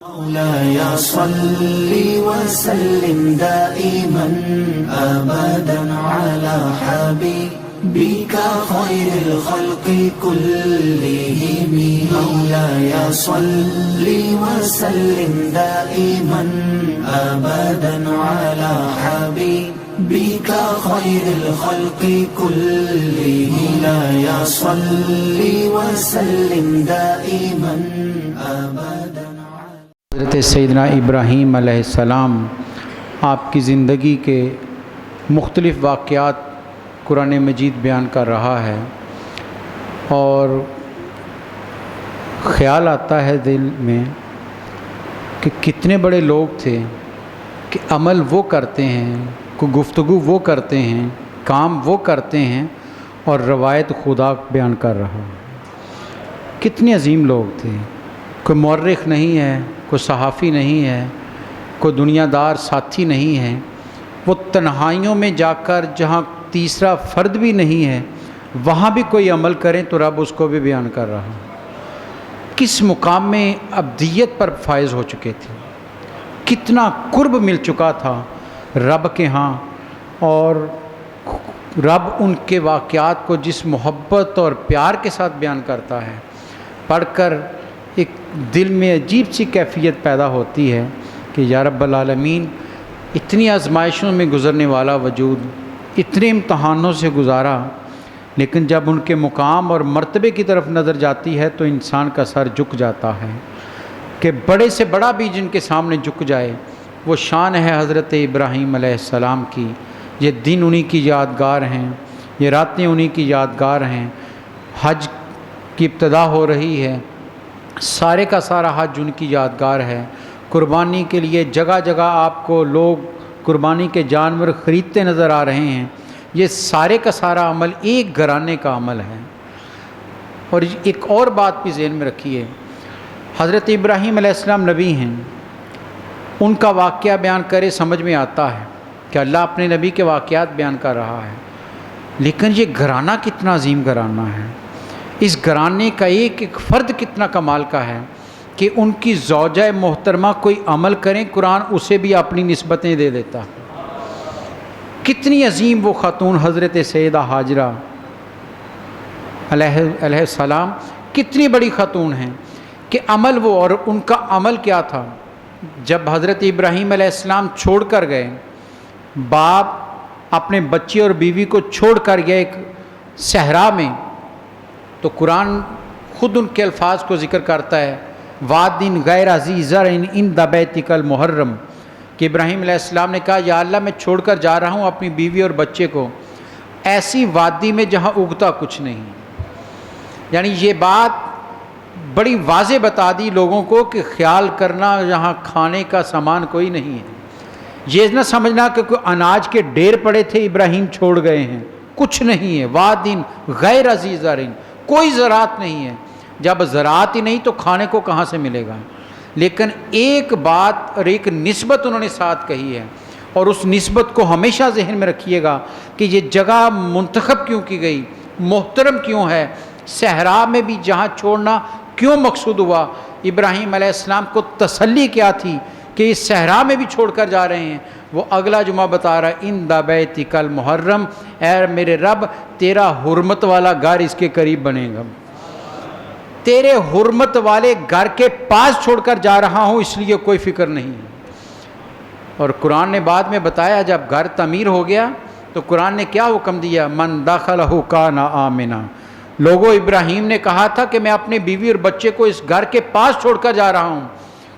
مولاي صل وسلم دائما أبدا على حبيبك خير الخلق كلهم. مولاي صل وسلم دائما أبدا على حبيبك خير الخلق كلهم. مولاي صل وسلم دائما أبدا. حضرت سیدنا ابراہیم علیہ السلام آپ کی زندگی کے مختلف واقعات قرآن مجید بیان کر رہا ہے، اور خیال آتا ہے دل میں کہ کتنے بڑے لوگ تھے کہ عمل وہ کرتے ہیں، کوئی گفتگو وہ کرتے ہیں، کام وہ کرتے ہیں، اور روایت خدا بیان کر رہا. کتنے عظیم لوگ تھے. کوئی مورخ نہیں ہے، کوئی صحافی نہیں ہے، کوئی دنیا دار ساتھی نہیں ہے. وہ تنہائیوں میں جا کر جہاں تیسرا فرد بھی نہیں ہے، وہاں بھی کوئی عمل کریں تو رب اس کو بھی بیان کر رہا. کس مقام میں ابدیت پر فائز ہو چکے تھے، کتنا قرب مل چکا تھا رب کے ہاں، اور رب ان کے واقعات کو جس محبت اور پیار کے ساتھ بیان کرتا ہے، پڑھ کر ایک دل میں عجیب سی کیفیت پیدا ہوتی ہے کہ یا رب العالمین، اتنی آزمائشوں میں گزرنے والا وجود، اتنے امتحانوں سے گزارا، لیکن جب ان کے مقام اور مرتبے کی طرف نظر جاتی ہے تو انسان کا سر جھک جاتا ہے کہ بڑے سے بڑا بھی جن کے سامنے جھک جائے. وہ شان ہے حضرت ابراہیم علیہ السلام کی. یہ دن انہی کی یادگار ہیں، یہ راتیں انہی کی یادگار ہیں. حج کی ابتدا ہو رہی ہے، سارے کا سارا حج ان کی یادگار ہے. قربانی کے لیے جگہ جگہ آپ کو لوگ قربانی کے جانور خریدتے نظر آ رہے ہیں. یہ سارے کا سارا عمل ایک گھرانے کا عمل ہے. اور ایک اور بات بھی ذہن میں رکھیے، حضرت ابراہیم علیہ السلام نبی ہیں. ان کا واقعہ بیان کرے سمجھ میں آتا ہے کہ اللہ اپنے نبی کے واقعات بیان کر رہا ہے، لیکن یہ گھرانہ کتنا عظیم گھرانہ ہے. اس گھرانے کا ایک ایک فرد کتنا کمال کا ہے کہ ان کی زوجہ محترمہ کوئی عمل کریں، قرآن اسے بھی اپنی نسبتیں دے دیتا. کتنی عظیم وہ خاتون حضرت سیدہ حاجرہ علیہ السلام، کتنی بڑی خاتون ہیں کہ عمل وہ، اور ان کا عمل کیا تھا. جب حضرت ابراہیم علیہ السلام چھوڑ کر گئے، باپ اپنے بچے اور بیوی کو چھوڑ کر گئے ایک صحرا میں، تو قرآن خود ان کے الفاظ کو ذکر کرتا ہے، وادٍ غیر ذی زرع عند بیتک المحرم، کہ ابراہیم علیہ السلام نے کہا یا اللہ میں چھوڑ کر جا رہا ہوں اپنی بیوی اور بچے کو ایسی وادی میں جہاں اگتا کچھ نہیں. یعنی یہ بات بڑی واضح بتا دی لوگوں کو کہ خیال کرنا جہاں کھانے کا سامان کوئی نہیں ہے. یہ نہ سمجھنا کہ کوئی اناج کے ڈھیر پڑے تھے ابراہیم چھوڑ گئے ہیں، کچھ نہیں ہے. وادٍ غیر ذی زرع، کوئی زراعت نہیں ہے. جب زراعت ہی نہیں تو کھانے کو کہاں سے ملے گا. لیکن ایک بات اور ایک نسبت انہوں نے ساتھ کہی ہے، اور اس نسبت کو ہمیشہ ذہن میں رکھیے گا کہ یہ جگہ منتخب کیوں کی گئی، محترم کیوں ہے، صحرا میں بھی جہاں چھوڑنا کیوں مقصود ہوا. ابراہیم علیہ السلام کو تسلی کیا تھی کہ اس صحرا میں بھی چھوڑ کر جا رہے ہیں. وہ اگلا جمعہ بتا رہا عند بیتک المحرم، اے میرے رب تیرا حرمت والا گھر اس کے قریب بنے گا، تیرے حرمت والے گھر کے پاس چھوڑ کر جا رہا ہوں، اس لیے کوئی فکر نہیں. اور قرآن نے بعد میں بتایا جب گھر تعمیر ہو گیا تو قرآن نے کیا حکم دیا، من دخلہ کان آمنا. لوگوں، ابراہیم نے کہا تھا کہ میں اپنے بیوی اور بچے کو اس گھر کے پاس چھوڑ کر جا رہا ہوں،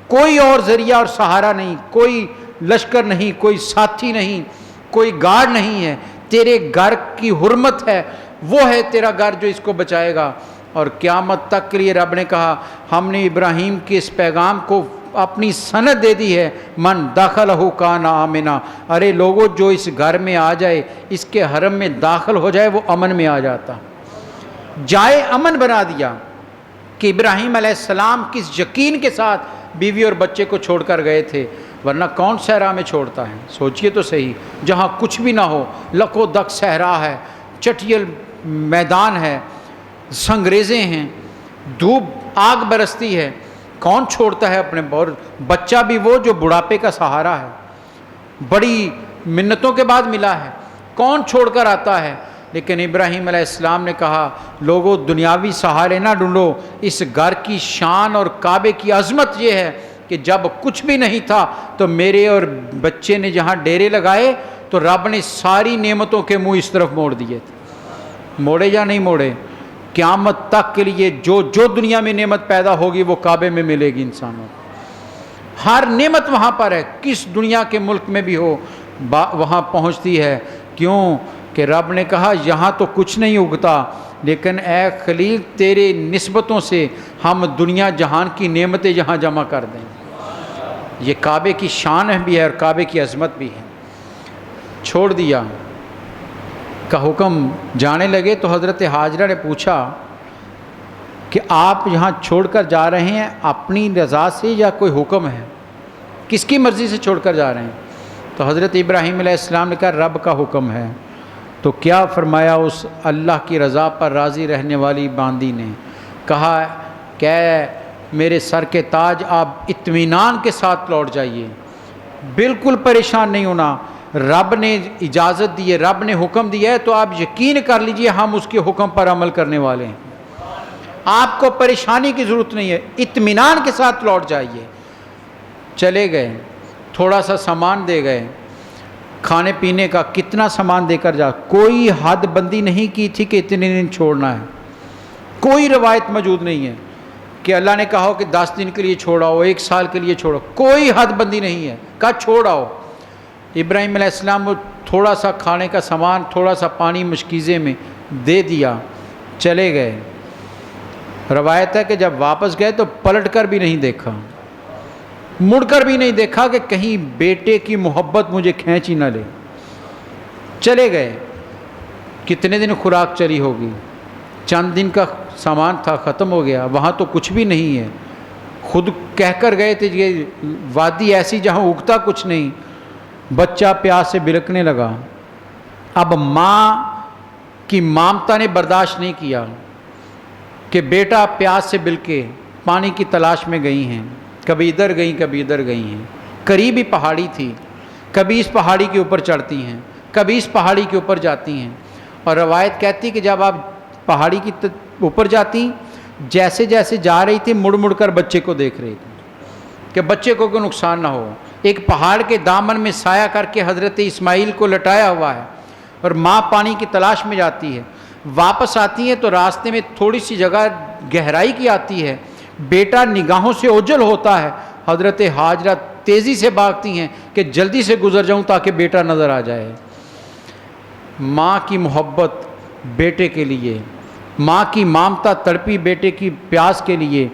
کوئی اور ذریعہ اور سہارا نہیں، کوئی لشکر نہیں، کوئی ساتھی نہیں، کوئی گارڈ نہیں ہے. تیرے گھر کی حرمت ہے، وہ ہے تیرا گھر جو اس کو بچائے گا. اور قیامت تک کے لیے رب نے کہا ہم نے ابراہیم کے اس پیغام کو اپنی سند دے دی ہے، من دخلہ کان آمنا. ارے لوگوں، جو اس گھر میں آ جائے، اس کے حرم میں داخل ہو جائے، وہ امن میں آ جاتا. جائے امن بنا دیا کہ ابراہیم علیہ السلام کس یقین کے ساتھ بیوی اور بچے کو چھوڑ کر گئے تھے، ورنہ کون صحرا میں چھوڑتا ہے. سوچئے تو صحیح، جہاں کچھ بھی نہ ہو، لکو دک صحرا ہے، چٹیل میدان ہے، سنگریزیں ہیں، دھوپ آگ برستی ہے، کون چھوڑتا ہے اپنے بچہ بھی وہ جو بڑھاپے کا سہارا ہے، بڑی منتوں کے بعد ملا ہے، کون چھوڑ کر آتا ہے؟ لیکن ابراہیم علیہ السلام نے کہا لوگوں دنیاوی سہارے نہ ڈھونڈو، اس گھر کی شان اور کعبے کی عظمت یہ ہے کہ جب کچھ بھی نہیں تھا تو میرے اور بچے نے جہاں ڈیرے لگائے تو رب نے ساری نعمتوں کے منہ اس طرف موڑ دیے تھے۔ موڑے یا نہیں موڑے؟ قیامت تک کے لیے جو دنیا میں نعمت پیدا ہوگی وہ کعبے میں ملے گی انسانوں کو، ہر نعمت وہاں پر ہے، کس دنیا کے ملک میں بھی ہو وہاں پہنچتی ہے۔ کیوں کہ رب نے کہا یہاں تو کچھ نہیں اگتا، لیکن اے خلیل تیرے نسبتوں سے ہم دنیا جہان کی نعمتیں یہاں جمع کر دیں۔ یہ کعبے کی شان بھی ہے اور کعبے کی عظمت بھی ہے۔ چھوڑ دیا کا حکم، جانے لگے تو حضرت حاجرہ نے پوچھا کہ آپ یہاں چھوڑ کر جا رہے ہیں اپنی رضا سے یا کوئی حکم ہے؟ کس کی مرضی سے چھوڑ کر جا رہے ہیں؟ تو حضرت ابراہیم علیہ السلام نے کہا رب کا حکم ہے۔ تو کیا فرمایا اس اللہ کی رضا پر راضی رہنے والی باندی نے؟ کہا کہ میرے سر کے تاج آپ اطمینان کے ساتھ لوٹ جائیے، بالکل پریشان نہیں ہونا، رب نے اجازت دی ہے، رب نے حکم دیا ہے تو آپ یقین کر لیجئے ہم اس کے حکم پر عمل کرنے والے ہیں، آپ کو پریشانی کی ضرورت نہیں ہے، اطمینان کے ساتھ لوٹ جائیے۔ چلے گئے، تھوڑا سا سامان دے گئے، کھانے پینے کا کتنا سامان دے کر جا، کوئی حد بندی نہیں کی تھی کہ اتنے دن چھوڑنا ہے، کوئی روایت موجود نہیں ہے کہ اللہ نے کہا ہو کہ 10 دن کے لیے چھوڑاؤ، 1 سال کے لیے چھوڑو، کوئی حد بندی نہیں ہے، کہا چھوڑاؤ۔ ابراہیم علیہ السلام کو تھوڑا سا کھانے کا سامان، تھوڑا سا پانی مشکیزے میں دے دیا، چلے گئے۔ روایت ہے کہ جب واپس گئے تو پلٹ کر بھی نہیں دیکھا، مڑ کر بھی نہیں دیکھا کہ کہیں بیٹے کی محبت مجھے کھینچ ہی نہ لے، چلے گئے۔ کتنے دن خوراک چلی ہوگی؟ چند دن کا سامان تھا، ختم ہو گیا، وہاں تو کچھ بھی نہیں ہے، خود کہہ کر گئے تھے یہ وادی ایسی جہاں اگتا کچھ نہیں۔ بچہ پیاس سے بلکنے لگا، اب ماں کی مامتا نے برداشت نہیں کیا کہ بیٹا پیاس سے بلکے، پانی کی تلاش میں گئی ہیں، کبھی ادھر گئیں کبھی ادھر گئی ہیں، قریب ہی پہاڑی تھی، کبھی اس پہاڑی کے اوپر چڑھتی ہیں کبھی اس پہاڑی کے اوپر جاتی ہیں، اور روایت کہتی کہ جب آپ پہاڑی کی اوپر جاتی جیسے جیسے جا رہی تھی مڑ مڑ کر بچے کو دیکھ رہی تھی کہ بچے کو کوئی نقصان نہ ہو۔ ایک پہاڑ کے دامن میں سایہ کر کے حضرت اسماعیل کو لٹایا ہوا ہے، اور ماں پانی کی تلاش میں جاتی ہے، واپس آتی ہے تو راستے میں تھوڑی سی جگہ گہرائی کی آتی ہے، بیٹا نگاہوں سے اوجھل ہوتا ہے، حضرت حاجرہ تیزی سے بھاگتی ہیں کہ جلدی سے گزر جاؤں تاکہ بیٹا نظر آ جائے۔ ماں کی محبت بیٹے کے لیے، ماں کی مامتا تڑپی بیٹے کی پیاس کے لیے،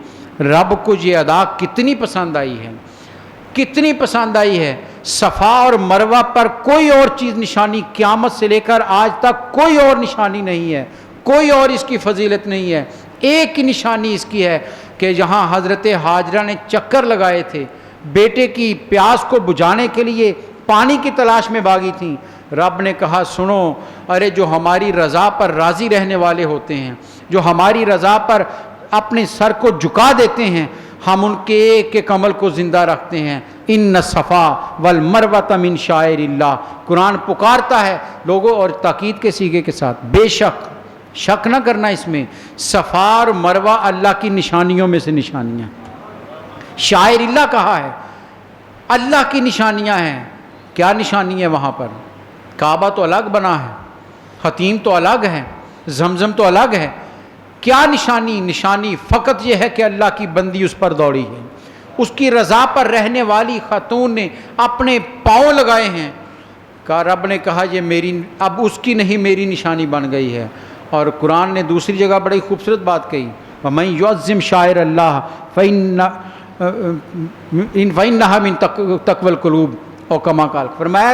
رب کو یہ ادا کتنی پسند آئی ہے، کتنی پسند آئی ہے۔ صفا اور مروہ پر کوئی اور چیز نشانی قیامت سے لے کر آج تک کوئی اور نشانی نہیں ہے، کوئی اور اس کی فضیلت نہیں ہے، ایک ہی نشانی اس کی ہے کہ جہاں حضرت حاجرہ نے چکر لگائے تھے، بیٹے کی پیاس کو بجھانے کے لیے پانی کی تلاش میں بھاگی تھیں، رب نے کہا سنو، ارے جو ہماری رضا پر راضی رہنے والے ہوتے ہیں، جو ہماری رضا پر اپنے سر کو جھکا دیتے ہیں، ہم ان کے ایک ایک عمل کو زندہ رکھتے ہیں۔ ان الصفا والمروۃ من شعائر اللہ، قرآن پکارتا ہے لوگوں، اور تاکید کے صیغے کے ساتھ، بے شک، شک نہ کرنا اس میں، صفا اور مروہ اللہ کی نشانیوں میں سے نشانیاں، شاعر اللہ کہا ہے، اللہ کی نشانیاں ہیں۔ کیا نشانی ہے وہاں پر؟ کعبہ تو الگ بنا ہے، حتیم تو الگ ہے، زمزم تو الگ ہے، کیا نشانی؟ نشانی فقط یہ ہے کہ اللہ کی بندی اس پر دوڑی ہے، اس کی رضا پر رہنے والی خاتون نے اپنے پاؤں لگائے ہیں، کہا رب نے کہا یہ میری، اب اس کی نہیں میری نشانی بن گئی ہے۔ اور قرآن نے دوسری جگہ بڑی خوبصورت بات کہی، وَمَن يُعَظِّمْ شَعَائِرَ اللَّهِ فَإِنَّهَا مِن تَقْوَى الْقُلُوبِ، اور کما قال، فرمایا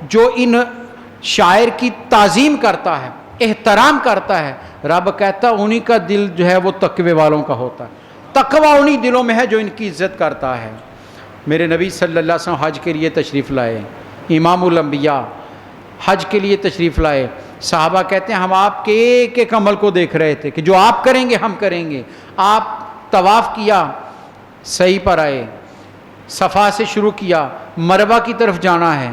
جو ان شاعر کی تعظیم کرتا ہے، احترام کرتا ہے، رب کہتا انہی کا دل جو ہے وہ تقوی والوں کا ہوتا ہے، تقوی انہی دلوں میں ہے جو ان کی عزت کرتا ہے۔ میرے نبی صلی اللہ علیہ وسلم حج کے لیے تشریف لائے، امام الانبیاء حج کے لیے تشریف لائے، صحابہ کہتے ہیں ہم آپ کے ایک ایک عمل کو دیکھ رہے تھے کہ جو آپ کریں گے ہم کریں گے۔ آپ طواف کیا، صحیح پر آئے، صفا سے شروع کیا، مروہ کی طرف جانا ہے.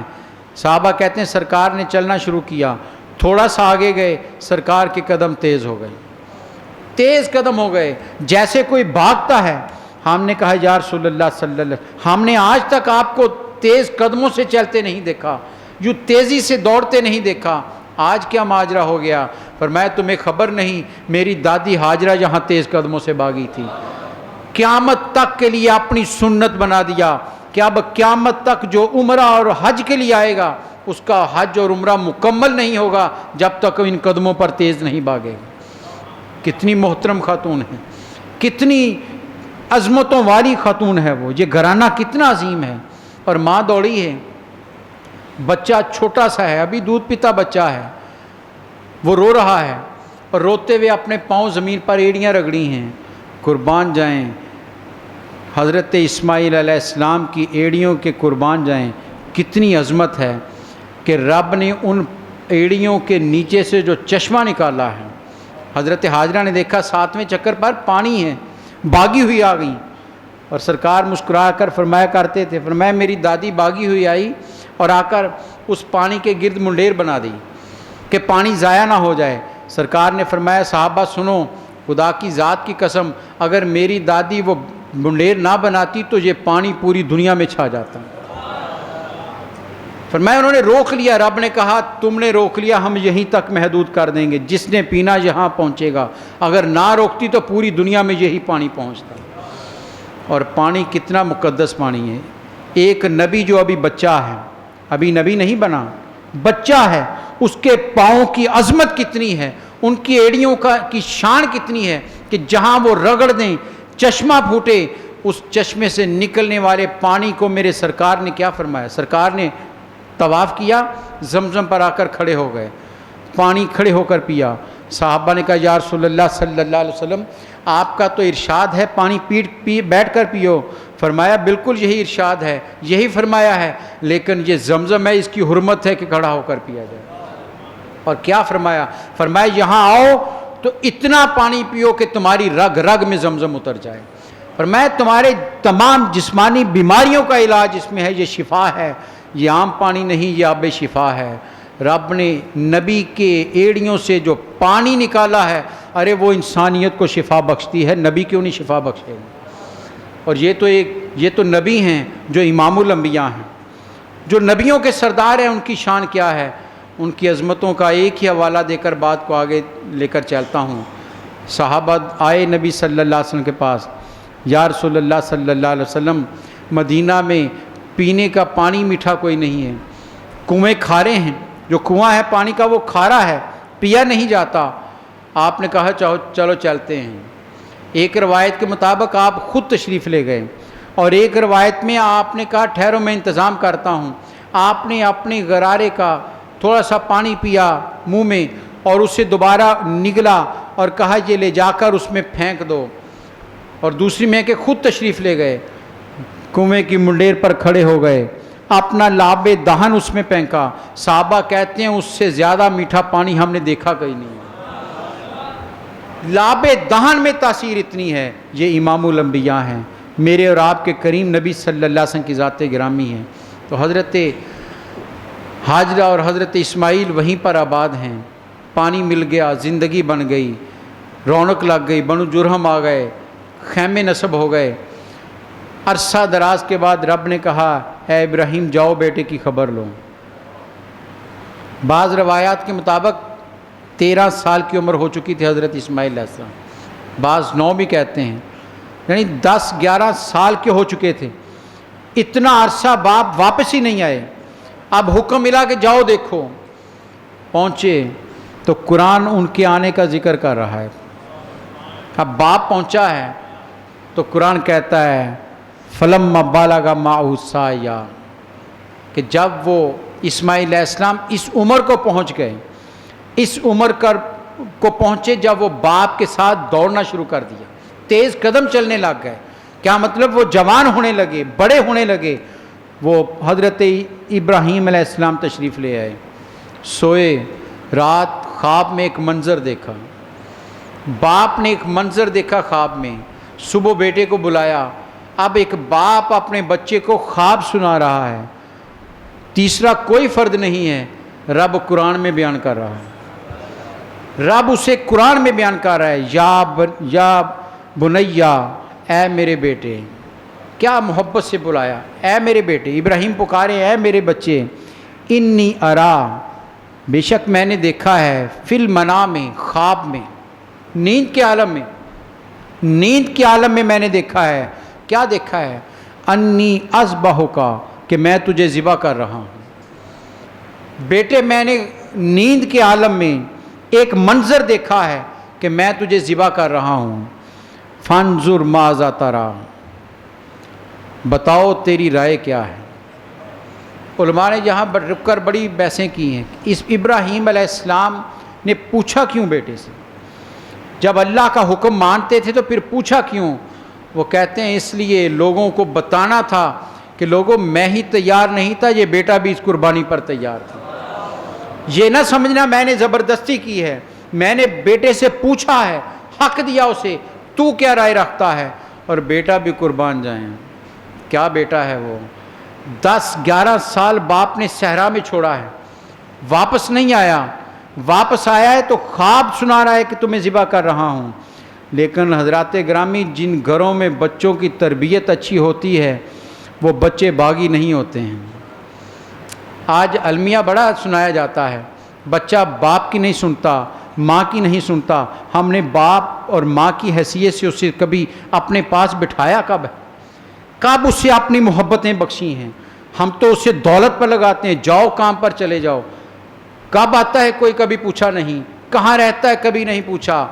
صحابہ کہتے ہیں سرکار نے چلنا شروع کیا، تھوڑا سا آگے گئے، سرکار کے قدم تیز ہو گئے، تیز قدم ہو گئے، جیسے کوئی بھاگتا ہے. ہم نے کہا یا رسول اللہ صلی اللہ علیہ وسلم، ہم نے آج تک آپ کو تیز قدموں سے چلتے نہیں دیکھا، یوں تیزی سے دوڑتے نہیں دیکھا، آج کیا ماجرا ہو گیا؟ فرمایا تمہیں خبر نہیں میری دادی ہاجرہ جہاں تیز قدموں سے بھاگی تھی. قیامت تک کے لیے اپنی سنت بنا دیا کہ اب قیامت تک جو عمرہ اور حج کے لیے آئے گا اس کا حج اور عمرہ مکمل نہیں ہوگا جب تک ان قدموں پر تیز نہیں بھاگے. کتنی محترم خاتون ہے، کتنی عظمتوں والی خاتون ہے وہ، یہ گھرانہ کتنا عظیم ہے. اور ماں دوڑی ہے، بچہ چھوٹا سا ہے، ابھی دودھ پیتا بچہ ہے، وہ رو رہا ہے اور روتے ہوئے اپنے پاؤں زمین پر ایڑیاں رگڑی ہیں. قربان جائیں حضرت اسماعیل علیہ السلام کی ایڑیوں کے قربان جائیں. کتنی عظمت ہے کہ رب نے ان ایڑیوں کے نیچے سے جو چشمہ نکالا ہے. حضرت حاجرہ نے دیکھا 7ویں چکر پر پانی ہے، باغی ہوئی آ گئی، اور سرکار مسکرا کر فرمایا کرتے تھے، فرمایا میری دادی باغی ہوئی آئی اور آ کر اس پانی کے گرد منڈیر بنا دی کہ پانی ضائع نہ ہو جائے. سرکار نے فرمایا صحابہ سنو، خدا کی ذات کی قسم اگر میری دادی وہ منڈیر نہ بناتی تو یہ پانی پوری دنیا میں چھا جاتا. فرمایا انہوں نے روک لیا، رب نے کہا تم نے روک لیا، ہم یہیں تک محدود کر دیں گے، جس نے پینا یہاں پہنچے گا، اگر نہ روکتی تو پوری دنیا میں یہی پانی پہنچتا. اور پانی کتنا مقدس پانی ہے. ایک نبی جو ابھی بچہ ہے، ابھی نبی نہیں بنا، بچہ ہے، اس کے پاؤں کی عظمت کتنی ہے، ان کی ایڑیوں کی شان کتنی ہے کہ جہاں وہ رگڑ دیں چشمہ پھوٹے، اس چشمے سے نکلنے والے پانی کو میرے سرکار نے کیا فرمایا؟ سرکار نے طواف کیا، زمزم پر آ کر کھڑے ہو گئے، پانی کھڑے ہو کر پیا. صحابہ نے کہا یا رسول اللہ صلی اللہ علیہ وسلم آپ کا تو ارشاد ہے پانی بیٹھ کر پیو. فرمایا بالکل یہی ارشاد ہے، یہی فرمایا ہے، لیکن یہ زمزم ہے، اس کی حرمت ہے کہ کھڑا ہو کر پیا جائے. اور کیا فرمایا؟ فرمایا یہاں آؤ تو اتنا پانی پیو کہ تمہاری رگ رگ میں زمزم اتر جائے. فرمایا تمہارے تمام جسمانی بیماریوں کا علاج اس میں ہے، یہ شفا ہے، یہ عام پانی نہیں، یہ آب شفا ہے. رب نے نبی کے ایڑیوں سے جو پانی نکالا ہے، ارے وہ انسانیت کو شفا بخشتی ہے، نبی کیوں نہیں شفا بخشے گا؟ اور یہ تو نبی ہیں جو امام الانبیاء ہیں، جو نبیوں کے سردار ہیں. ان کی شان کیا ہے؟ ان کی عظمتوں کا ایک ہی حوالہ دے کر بات کو آگے لے کر چلتا ہوں. صحابہ آئے نبی صلی اللہ علیہ وسلم کے پاس، یا رسول اللہ صلی اللہ علیہ وسلم مدینہ میں پینے کا پانی میٹھا کوئی نہیں ہے، کنویں کھارے ہیں، جو کنواں ہے پانی کا وہ کھارا ہے، پیا نہیں جاتا. آپ نے کہا چلو چلتے ہیں. ایک روایت کے مطابق آپ خود تشریف لے گئے، اور ایک روایت میں آپ نے کہا ٹھہرو میں انتظام کرتا ہوں. آپ نے اپنے غرارے کا تھوڑا سا پانی پیا منہ میں اور اسے دوبارہ نگلا اور کہا یہ لے جا کر اس میں پھینک دو. اور دوسری میں کہ خود تشریف لے گئے، کنویں کی منڈیر پر کھڑے ہو گئے، اپنا لاب دہن اس میں پھینکا. صحابہ کہتے ہیں اس سے زیادہ میٹھا پانی ہم نے دیکھا کہیں نہیں. لاب دہن میں تاثیر اتنی ہے. یہ امام الانبیاء ہیں، میرے اور آپ کے کریم نبی صلی اللہ علیہ وسلم کی ذات گرامی ہیں. تو حضرت حاجرہ اور حضرت اسماعیل وہیں پر آباد ہیں. پانی مل گیا، زندگی بن گئی، رونق لگ گئی، بنو جرہم آ گئے، خیمے نصب ہو گئے. عرصہ دراز کے بعد رب نے کہا اے ابراہیم جاؤ بیٹے کی خبر لو. بعض روایات کے مطابق 13 سال کی عمر ہو چکی تھی حضرت اسماعیل علیہ السلام، بعض 9 بھی کہتے ہیں، یعنی 10-11 سال کے ہو چکے تھے. اتنا عرصہ باپ واپس ہی نہیں آئے. اب حکم ملا کہ جاؤ دیکھو. پہنچے تو قرآن ان کے آنے کا ذکر کر رہا ہے. اب باپ پہنچا ہے تو قرآن کہتا ہے فلما بالغ معہ السعی، کہ جب وہ اسماعیل علیہ السلام اس عمر کو پہنچ گئے، اس عمر کو پہنچے جب وہ باپ کے ساتھ دوڑنا شروع کر دیا، تیز قدم چلنے لگ گئے. کیا مطلب وہ جوان ہونے لگے، بڑے ہونے لگے. وہ حضرت ابراہیم علیہ السلام تشریف لے آئے. سوئے، رات خواب میں ایک منظر دیکھا، باپ نے ایک منظر دیکھا خواب میں. صبح بیٹے کو بلایا، اب ایک باپ اپنے بچے کو خواب سنا رہا ہے، تیسرا کوئی فرد نہیں ہے، رب قرآن میں بیان کر رہا ہے، رب اسے قرآن میں بیان کر رہا ہے، یا بنیا، اے میرے بیٹے، کیا محبت سے بلایا، اے میرے بیٹے، ابراہیم پکارے اے میرے بچے، انی ارا، بے شک میں نے دیکھا ہے، فی المنام میں، خواب میں، نیند کے عالم میں، نیند کے عالم میں نے دیکھا ہے، کیا دیکھا ہے، انی اذبحک، کہ میں تجھے ذبح کر رہا ہوں۔ بیٹے میں نے نیند کے عالم میں ایک منظر دیکھا ہے کہ میں تجھے ذبح کر رہا ہوں، فانظر ماذا تری، بتاؤ تیری رائے کیا ہے۔ علماء نے یہاں رک کر بڑی بحثیں کی ہیں، اس ابراہیم علیہ السلام نے پوچھا کیوں بیٹے سے، جب اللہ کا حکم مانتے تھے تو پھر پوچھا کیوں؟ وہ کہتے ہیں اس لیے لوگوں کو بتانا تھا کہ لوگوں میں ہی تیار نہیں تھا، یہ بیٹا بھی اس قربانی پر تیار تھا، یہ نہ سمجھنا میں نے زبردستی کی ہے، میں نے بیٹے سے پوچھا ہے، حق دیا اسے، تو کیا رائے رکھتا ہے، اور بیٹا بھی قربان جائیں۔ کیا بیٹا ہے وہ، 10-11 سال باپ نے صحرا میں چھوڑا ہے، واپس نہیں آیا، واپس آیا ہے تو خواب سنا رہا ہے کہ تمہیں ذبح کر رہا ہوں۔ لیکن حضرات گرامی، جن گھروں میں بچوں کی تربیت اچھی ہوتی ہے وہ بچے باغی نہیں ہوتے ہیں۔ آج المیہ بڑا سنایا جاتا ہے، بچہ باپ کی نہیں سنتا، ماں کی نہیں سنتا۔ ہم نے باپ اور ماں کی حیثیت سے اسے کبھی اپنے پاس بٹھایا کب ہے؟ کب اس سے اپنی محبتیں بخشی ہیں؟ ہم تو اسے دولت پر لگاتے ہیں، جاؤ کام پر چلے جاؤ، کب آتا ہے کوئی کبھی پوچھا نہیں، کہاں رہتا ہے کبھی نہیں پوچھا۔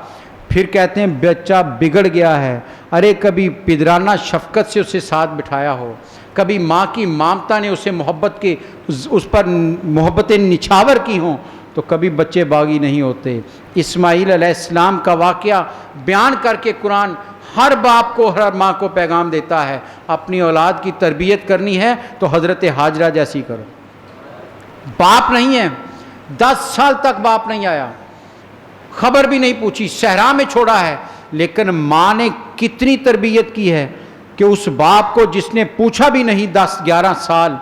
پھر کہتے ہیں بچہ بگڑ گیا ہے، ارے کبھی پدرانہ شفقت سے اسے ساتھ بٹھایا ہو، کبھی ماں کی مامتا نے اسے محبت کے اس پر محبتیں نچھاور کی ہوں، تو کبھی بچے باغی نہیں ہوتے۔ اسماعیل علیہ السلام کا واقعہ بیان کر کے قرآن ہر باپ کو، ہر ماں کو پیغام دیتا ہے، اپنی اولاد کی تربیت کرنی ہے تو حضرت ہاجرہ جیسی کرو۔ باپ نہیں ہے، 10 سال تک باپ نہیں آیا، خبر بھی نہیں پوچھی، صحرا میں چھوڑا ہے، لیکن ماں نے کتنی تربیت کی ہے کہ اس باپ کو جس نے پوچھا بھی نہیں 10-11 سال،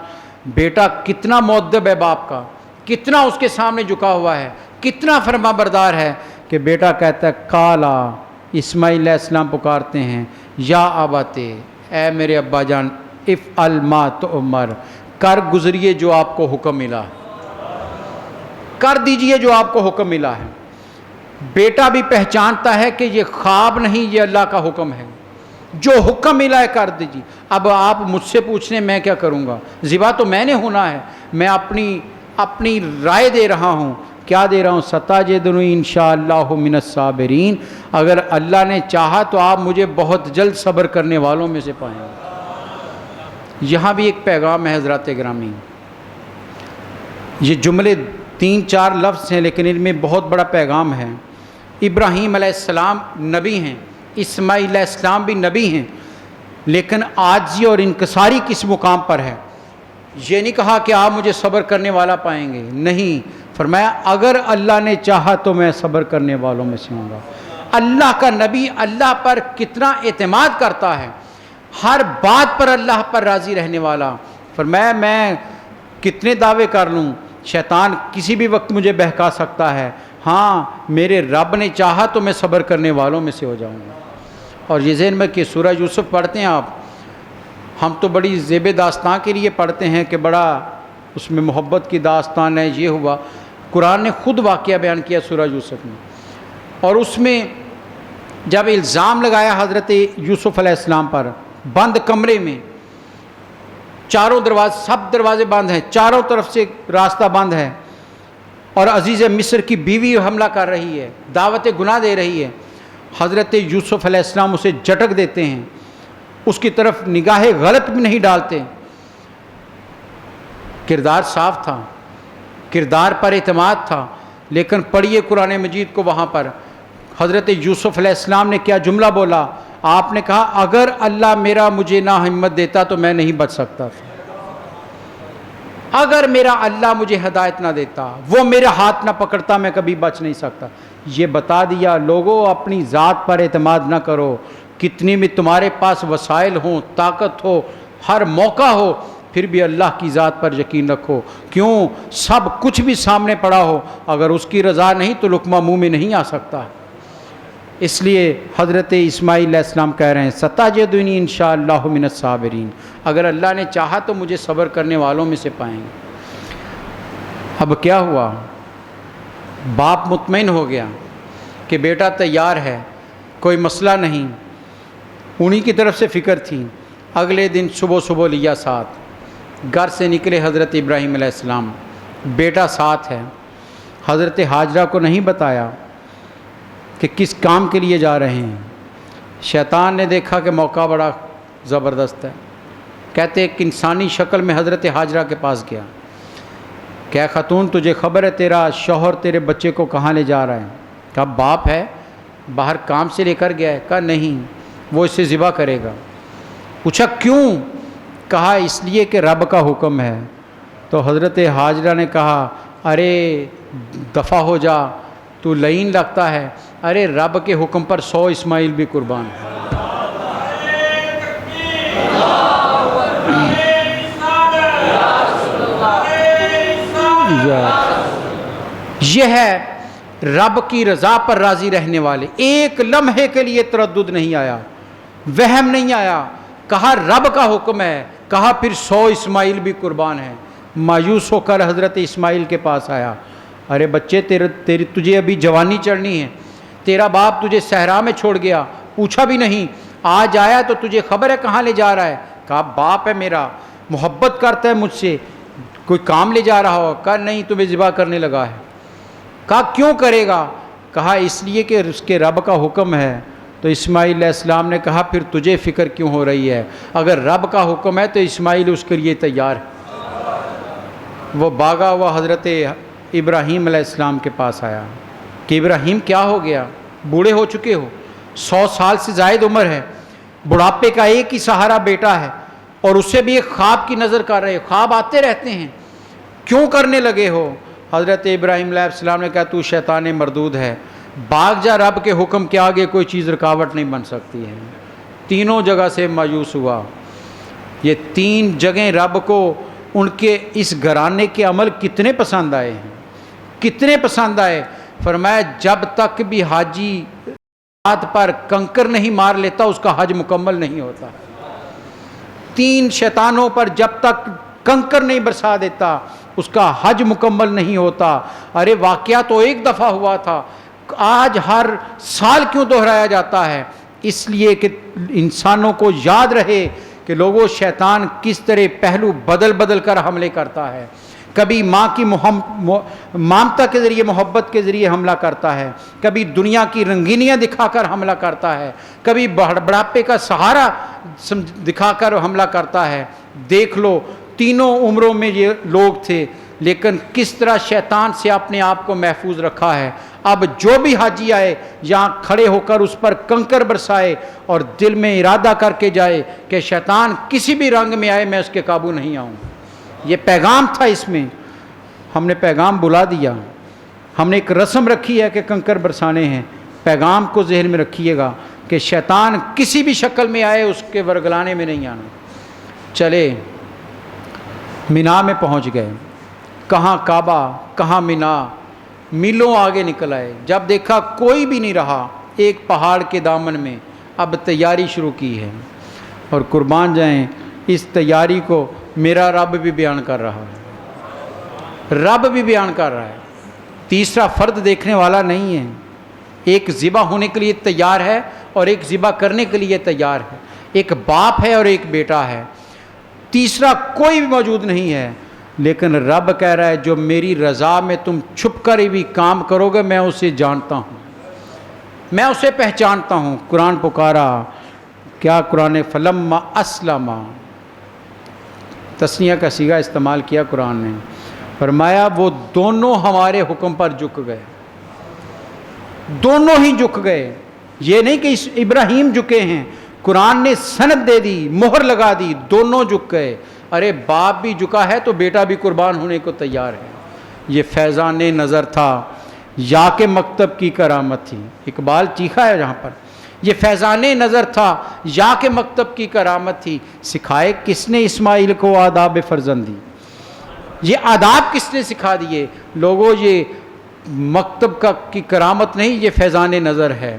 بیٹا کتنا مؤدب ہے باپ کا، کتنا اس کے سامنے جھکا ہوا ہے، کتنا فرما بردار ہے کہ بیٹا کہتا ہے کالا، اسماعیل علیہ السلام پکارتے ہیں یا اباتے، اے میرے ابا جان، افعل ما تؤمر، کر گزریے جو آپ کو حکم ملا، کر دیجئے جو آپ کو حکم ملا ہے۔ بیٹا بھی پہچانتا ہے کہ یہ خواب نہیں، یہ اللہ کا حکم ہے، جو حکم ملا ہے کر دیجیے۔ اب آپ مجھ سے پوچھنے میں کیا کروں گا، ذبح تو میں نے ہونا ہے، میں اپنی رائے دے رہا ہوں، کیا دے رہا ہوں، ستجدنی انشاءاللہ من الصابرین، اگر اللہ نے چاہا تو آپ مجھے بہت جلد صبر کرنے والوں میں سے پائیں گے۔ یہاں بھی ایک پیغام ہے حضرات گرامی، یہ جملے 3-4 لفظ ہیں لیکن ان میں بہت بڑا پیغام ہے۔ ابراہیم علیہ السلام نبی ہیں، اسماعیل علیہ السلام بھی نبی ہیں، لیکن عاجزی اور انکساری کس مقام پر ہے؟ یہ نہیں کہا کہ آپ مجھے صبر کرنے والا پائیں گے، نہیں، فرمایا اگر اللہ نے چاہا تو میں صبر کرنے والوں میں سے ہوں گا۔ اللہ کا نبی اللہ پر کتنا اعتماد کرتا ہے، ہر بات پر اللہ پر راضی رہنے والا۔ فرمایا میں کتنے دعوے کر لوں، شیطان کسی بھی وقت مجھے بہکا سکتا ہے، ہاں میرے رب نے چاہا تو میں صبر کرنے والوں میں سے ہو جاؤں گا۔ اور یہ ذہن میں کہ سورہ یوسف پڑھتے ہیں آپ، ہم تو بڑی زیب داستان کے لیے پڑھتے ہیں کہ بڑا اس میں محبت کی داستان ہے، یہ ہوا، قرآن نے خود واقعہ بیان کیا سورہ یوسف میں، اور اس میں جب الزام لگایا حضرت یوسف علیہ السلام پر، بند کمرے میں، چاروں دروازے، سب دروازے بند ہیں، چاروں طرف سے راستہ بند ہے، اور عزیز مصر کی بیوی حملہ کر رہی ہے، دعوت گناہ دے رہی ہے، حضرت یوسف علیہ السلام اسے جھٹک دیتے ہیں، اس کی طرف نگاہ غلط بھی نہیں ڈالتے۔ کردار صاف تھا، کردار پر اعتماد تھا، لیکن پڑھیے قرآن مجید کو، وہاں پر حضرت یوسف علیہ السلام نے کیا جملہ بولا، آپ نے کہا اگر اللہ میرا مجھے نہ ہمت دیتا تو میں نہیں بچ سکتا تھا، اگر میرا اللہ مجھے ہدایت نہ دیتا، وہ میرا ہاتھ نہ پکڑتا، میں کبھی بچ نہیں سکتا۔ یہ بتا دیا لوگوں اپنی ذات پر اعتماد نہ کرو، کتنی بھی تمہارے پاس وسائل ہوں، طاقت ہو، ہر موقع ہو، پھر بھی اللہ کی ذات پر یقین رکھو. کیوں؟ سب کچھ بھی سامنے پڑا ہو، اگر اس کی رضا نہیں تو لقمہ منہ میں نہیں آ سکتا. اس لیے حضرت اسماعیل علیہ السلام کہہ رہے ہیں ستجدنی انشاءاللہ من الصابرین، اگر اللہ نے چاہا تو مجھے صبر کرنے والوں میں سے پائیں گے. اب کیا ہوا؟ باپ مطمئن ہو گیا کہ بیٹا تیار ہے، کوئی مسئلہ نہیں، انہی کی طرف سے فکر تھی. اگلے دن صبح لیا ساتھ، گھر سے نکلے حضرت ابراہیم علیہ السلام، بیٹا ساتھ ہے. حضرت ہاجرہ کو نہیں بتایا کہ کس کام کے لیے جا رہے ہیں. شیطان نے دیکھا کہ موقع بڑا زبردست ہے، کہتے ایک انسانی شکل میں حضرت ہاجرہ کے پاس گیا. کیا خاتون تجھے خبر ہے تیرا شوہر تیرے بچے کو کہاں لے جا رہا ہے؟ کہا باپ ہے، باہر کام سے لے کر گیا ہے. کہا نہیں، وہ اسے ذبح کرے گا. پوچھا کیوں؟ کہا اس لیے کہ رب کا حکم ہے. تو حضرت ہاجرہ نے کہا ارے دفع ہو جا، تو لعین لگتا ہے، ارے رب کے حکم پر 100 اسماعیل بھی قربان ہے. یہ ہے رب کی رضا پر راضی رہنے والے. ایک لمحے کے لیے تردد نہیں آیا، وہم نہیں آیا. کہا رب کا حکم ہے، کہا پھر 100 اسماعیل بھی قربان ہیں. مایوس ہو کر حضرت اسماعیل کے پاس آیا. ارے بچے تجھے ابھی جوانی چڑھنی ہے، تیرا باپ تجھے صحرا میں چھوڑ گیا، پوچھا بھی نہیں، آج آیا تو تجھے خبر ہے کہاں لے جا رہا ہے؟ کہا باپ ہے میرا، محبت کرتا ہے مجھ سے، کوئی کام لے جا رہا ہو؟ کہا نہیں، تمہیں ذبح کرنے لگا ہے. کہا کیوں کرے گا؟ کہا اس لیے کہ اس کے رب کا حکم ہے. تو اسماعیل علیہ السلام نے کہا پھر تجھے فکر کیوں ہو رہی ہے؟ اگر رب کا حکم ہے تو اسماعیل اس کے لیے تیار ہے. وہ بھاگا ہوا حضرت ابراہیم علیہ السلام کے پاس آیا کہ ابراہیم کیا ہو گیا؟ بوڑھے ہو چکے ہو، 100 سال سے زائد عمر ہے، بڑھاپے کا ایک ہی سہارا بیٹا ہے، اور اسے بھی ایک خواب کی نظر کر رہے، خواب آتے رہتے ہیں، کیوں کرنے لگے ہو؟ حضرت ابراہیم علیہ السلام نے کہا تو شیطان مردود ہے، بھاگ جا، رب کے حکم کے آگے کوئی چیز رکاوٹ نہیں بن سکتی ہے. تینوں جگہ سے مایوس ہوا. یہ 3 جگہیں رب کو ان کے اس گھرانے کے عمل کتنے پسند آئے ہیں، کتنے پسند آئے. فرمایا جب تک بھی حاجی ہاتھ پر کنکر نہیں مار لیتا اس کا حج مکمل نہیں ہوتا. 3 شیطانوں پر جب تک کنکر نہیں برسا دیتا اس کا حج مکمل نہیں ہوتا. ارے واقعہ تو ایک دفعہ ہوا تھا، آج ہر سال کیوں دہرایا جاتا ہے؟ اس لیے کہ انسانوں کو یاد رہے کہ لوگوں شیطان کس طرح پہلو بدل بدل کر حملے کرتا ہے. کبھی ماں کی مامتا کے ذریعے، محبت کے ذریعے حملہ کرتا ہے، کبھی دنیا کی رنگینیاں دکھا کر حملہ کرتا ہے، کبھی بڑھاپے کا سہارا دکھا کر حملہ کرتا ہے. دیکھ لو تینوں عمروں میں یہ لوگ تھے، لیکن کس طرح شیطان سے اپنے آپ کو محفوظ رکھا ہے. اب جو بھی حاجی آئے یہاں کھڑے ہو کر اس پر کنکر برسائے اور دل میں ارادہ کر کے جائے کہ شیطان کسی بھی رنگ میں آئے میں اس کے قابو نہیں آؤں. یہ پیغام تھا. اس میں ہم نے پیغام بلا دیا. ہم نے ایک رسم رکھی ہے کہ کنکر برسانے ہیں. پیغام کو ذہن میں رکھیے گا کہ شیطان کسی بھی شکل میں آئے اس کے ورگلانے میں نہیں آنا. چلے مینا میں پہنچ گئے. کہاں کعبہ، کہاں مینا، میلوں آگے نکل آئے. جب دیکھا کوئی بھی نہیں رہا ایک پہاڑ کے دامن میں، اب تیاری شروع کی ہے. اور قربان جائیں اس تیاری کو میرا رب بھی بیان کر رہا ہے، رب بھی بیان کر رہا ہے. تیسرا فرد دیکھنے والا نہیں ہے. ایک ذبح ہونے کے لیے تیار ہے اور ایک ذبح کرنے کے لیے تیار ہے. ایک باپ ہے اور ایک بیٹا ہے، تیسرا کوئی بھی موجود نہیں ہے. لیکن رب کہہ رہا ہے جو میری رضا میں تم چھپ کر بھی کام کرو گے میں اسے جانتا ہوں، میں اسے پہچانتا ہوں. قرآن پکارا کیا؟ قرآن فلما اسلم، تسنیہ کا صیغہ استعمال کیا قرآن نے. فرمایا وہ دونوں ہمارے حکم پر جھک گئے، دونوں ہی جھک گئے. یہ نہیں کہ ابراہیم جھکے ہیں، قرآن نے سند دے دی، مہر لگا دی، دونوں جھک گئے. ارے باپ بھی جھکا ہے تو بیٹا بھی قربان ہونے کو تیار ہے. یہ فیضان نظر تھا، یا کہ مکتب کی کرامت تھی. اقبال چیخا ہے جہاں پر یہ فیضان نظر تھا یا کہ مکتب کی کرامت تھی؟ سکھائے کس نے اسماعیل کو آداب فرزندی؟ یہ آداب کس نے سکھا دیے؟ لوگوں یہ مکتب کی کرامت نہیں، یہ فیضان نظر ہے،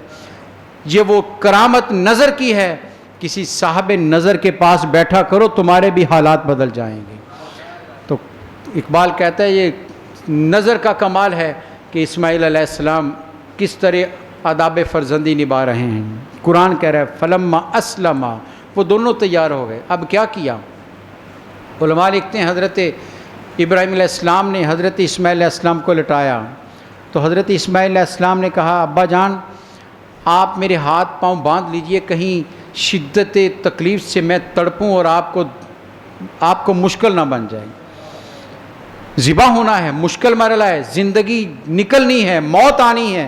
یہ وہ کرامت نظر کی ہے۔ کسی صاحب نظر کے پاس بیٹھا کرو، تمہارے بھی حالات بدل جائیں گے۔ تو اقبال کہتا ہے یہ نظر کا کمال ہے کہ اسماعیل علیہ السلام کس طرح آداب فرزندی نبھا رہے ہیں۔ قرآن کہہ رہا ہے فلما اسلما، وہ دونوں تیار ہو گئے۔ اب کیا کیا؟ علماء لکھتے ہیں حضرت ابراہیم علیہ السلام نے حضرت اسماعیل علیہ السلام کو لٹایا تو حضرت اسماعیل علیہ السلام نے کہا ابا جان آپ میرے ہاتھ پاؤں باندھ لیجئے، کہیں شدت تکلیف سے میں تڑپوں اور آپ کو مشکل نہ بن جائے۔ ذبح ہونا ہے، مشکل مرحلہ ہے، زندگی نکلنی ہے، موت آنی ہے،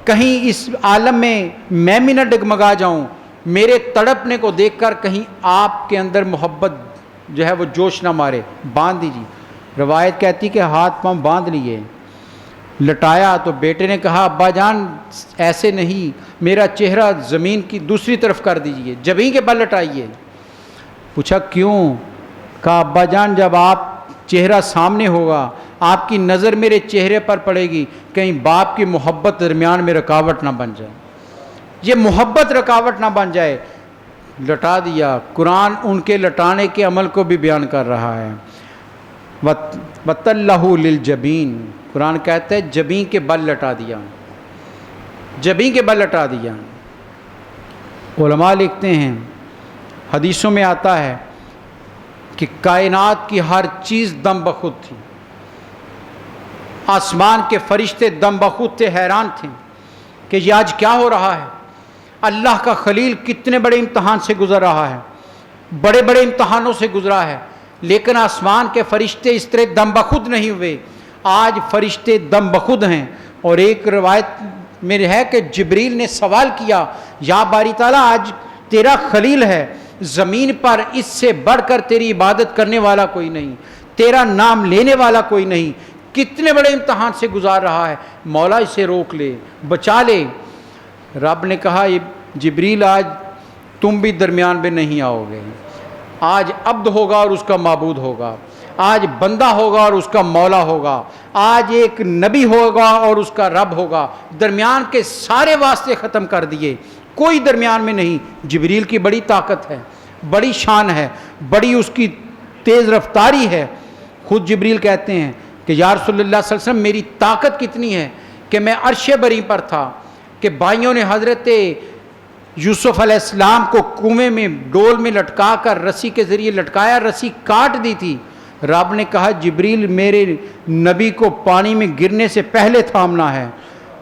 کہیں اس عالم میں بھی نہ ڈگمگا جاؤں، میرے تڑپنے کو دیکھ کر کہیں آپ کے اندر محبت جو ہے وہ جوش نہ مارے، باندھ دیجیے۔ روایت کہتی کہ ہاتھ پاؤں باندھ لیے، لٹایا تو بیٹے نے کہا ابا جان ایسے نہیں، میرا چہرہ زمین کی دوسری طرف کر دیجئے، جبیں کے بل لٹائیے۔ پوچھا کیوں؟ کہا ابا جان جب آپ چہرہ سامنے ہوگا، آپ کی نظر میرے چہرے پر پڑے گی، کہیں باپ کی محبت درمیان میں رکاوٹ نہ بن جائے، یہ محبت رکاوٹ نہ بن جائے۔ لٹا دیا۔ قرآن ان کے لٹانے کے عمل کو بھی بیان کر رہا ہے۔ وَتَلَّهُ لِلْجَبِينِ، قرآن کہتا ہے جبیں کے بل لٹا دیا، جبیں کے بل لٹا دیا۔ علماء لکھتے ہیں حدیثوں میں آتا ہے کہ کائنات کی ہر چیز دم بخود تھی، آسمان کے فرشتے دم بخود تھے، حیران تھے کہ یہ آج کیا ہو رہا ہے۔ اللہ کا خلیل کتنے بڑے امتحان سے گزر رہا ہے، بڑے بڑے امتحانوں سے گزرا ہے، لیکن آسمان کے فرشتے اس طرح دم بخود نہیں ہوئے۔ آج فرشتے دم بخود ہیں۔ اور ایک روایت میں ہے کہ جبریل نے سوال کیا یا باری تعالیٰ آج تیرا خلیل ہے، زمین پر اس سے بڑھ کر تیری عبادت کرنے والا کوئی نہیں، تیرا نام لینے والا کوئی نہیں، کتنے بڑے امتحان سے گزار رہا ہے، مولا اسے روک لے، بچا لے۔ رب نے کہا جبریل آج تم بھی درمیان میں نہیں آؤ گے، آج عبد ہوگا اور اس کا معبود ہوگا، آج بندہ ہوگا اور اس کا مولا ہوگا، آج ایک نبی ہوگا اور اس کا رب ہوگا، درمیان کے سارے واسطے ختم کر دیے، کوئی درمیان میں نہیں۔ جبریل کی بڑی طاقت ہے، بڑی شان ہے، بڑی اس کی تیز رفتاری ہے۔ خود جبریل کہتے ہیں کہ یا رسول اللہ صلی اللہ علیہ وسلم میری طاقت کتنی ہے کہ میں عرش بری پر تھا کہ بھائیوں نے حضرت یوسف علیہ السلام کو کنویں میں ڈول میں لٹکا کر رسی کے ذریعے لٹکایا، رسی کاٹ دی تھی۔ رب نے کہا جبریل میرے نبی کو پانی میں گرنے سے پہلے تھامنا ہے۔